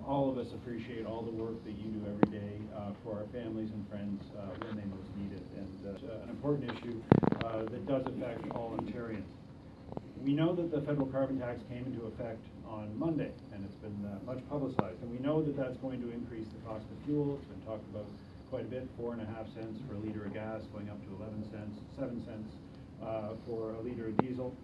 all of us appreciate all the work that you do every day for our families and friends when they most need it, and an important issue that does affect all Ontarians. We know that the federal carbon tax came into effect on Monday, and it's been much publicized, and we know that that's going to increase the cost of fuel. It's been talked about quite a bit, 4.5 cents for a liter of gas, going up to 11 cents, 7 cents for a liter of diesel.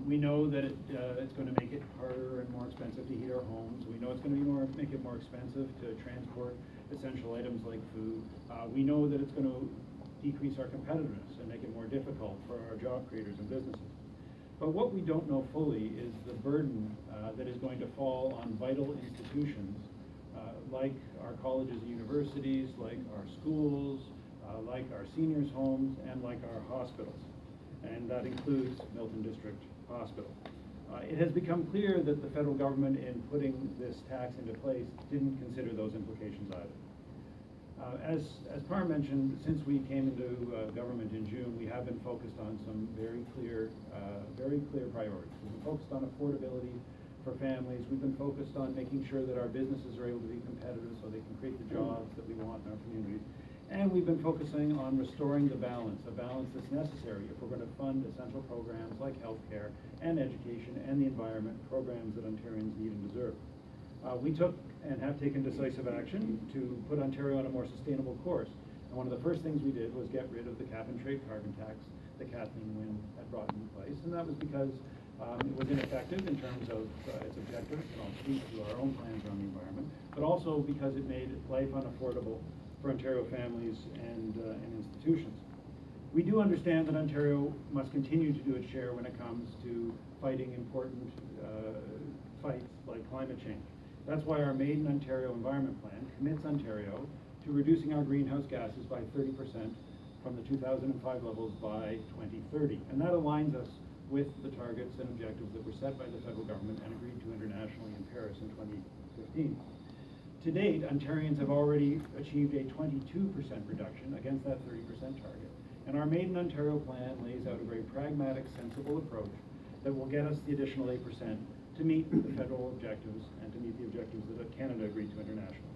We know that it's going to make it harder and more expensive to heat our homes. We know it's going to make it more expensive to transport essential items like food. We know that it's going to decrease our competitiveness and make it more difficult for our job creators and businesses. But what we don't know fully is the burden that is going to fall on vital institutions like our colleges and universities, like our schools, like our seniors' homes, and like our hospitals. And that includes Milton District Hospital. It has become clear that the federal government, in putting this tax into place, didn't consider those implications either. As Par mentioned, since we came into government in June, we have been focused on some very clear priorities. We've been focused on affordability for families. We've been focused on making sure that our businesses are able to be competitive so they can create the jobs that we want in our communities. And we've been focusing on restoring the balance, a balance that's necessary if we're going to fund essential programs like healthcare and education and the environment, programs that Ontarians need and deserve. We took and have taken decisive action to put Ontario on a more sustainable course. And one of the first things we did was get rid of the cap-and-trade carbon tax that Kathleen Wynne had brought into place. And that was because it was ineffective in terms of its objectives, and I'll speak to our own plans around the environment, but also because it made life unaffordable for Ontario families and institutions. We do understand that Ontario must continue to do its share when it comes to fighting important fights like climate change. That's why our Made in Ontario Environment Plan commits Ontario to reducing our greenhouse gases by 30% from the 2005 levels by 2030. And that aligns us with the targets and objectives that were set by the federal government and agreed to internationally in Paris in 2015. To date, Ontarians have already achieved a 22% reduction against that 30% target. And our Made in Ontario plan lays out a very pragmatic, sensible approach that will get us the additional 8% to meet the federal objectives and to meet the objectives that Canada agreed to internationally.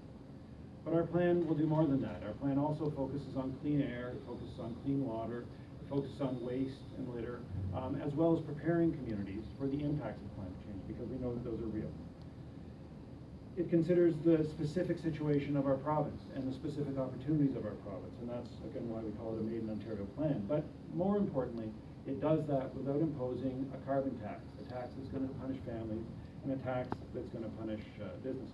But our plan will do more than that. Our plan also focuses on clean air, it focuses on clean water, it focuses on waste and litter, as well as preparing communities for the impacts of climate change, because we know that those are real. It considers the specific situation of our province and the specific opportunities of our province, and that's, again, why we call it a Made in Ontario plan. But more importantly, it does that without imposing a carbon tax, a tax that's going to punish families and a tax that's going to punish businesses.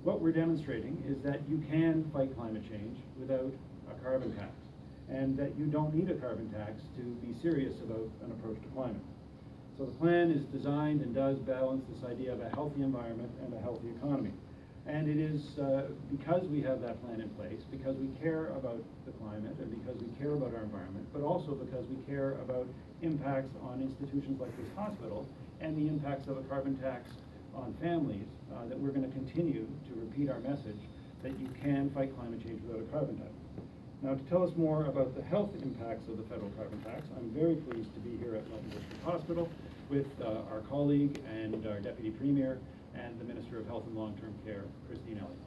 What we're demonstrating is that you can fight climate change without a carbon tax, and that you don't need a carbon tax to be serious about an approach to climate. So the plan is designed and does balance this idea of a healthy environment and a healthy economy. And it is because we have that plan in place, because we care about the climate and because we care about our environment, but also because we care about impacts on institutions like this hospital and the impacts of a carbon tax on families, that we're going to continue to repeat our message that you can fight climate change without a carbon tax. Now, to tell us more about the health impacts of the federal carbon tax, I'm very pleased to be here at Milton District Hospital with our colleague and our Deputy Premier and the Minister of Health and Long-Term Care, Christine Elliott.